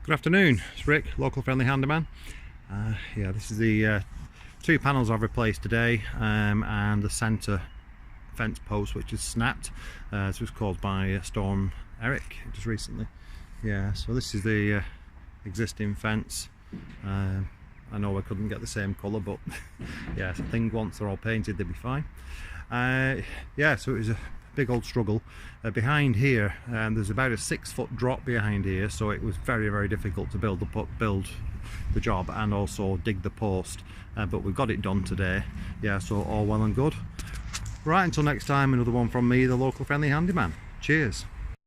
Good afternoon, it's Rick, local friendly handyman. Yeah, this is the two panels I've replaced today, and the centre fence post which is snapped. This was caused by Storm Eric just recently. Yeah, so this is the existing fence. I know I couldn't get the same colour, but yeah, I think once they're all painted they'll be fine. Yeah, so it was a big old struggle. Behind here, there's about a 6-foot drop behind here, so it was very difficult to build the job and also dig the post, but we've got it done today. Yeah, so all well and good. Right, until next time, another one from me, the local friendly handyman. Cheers.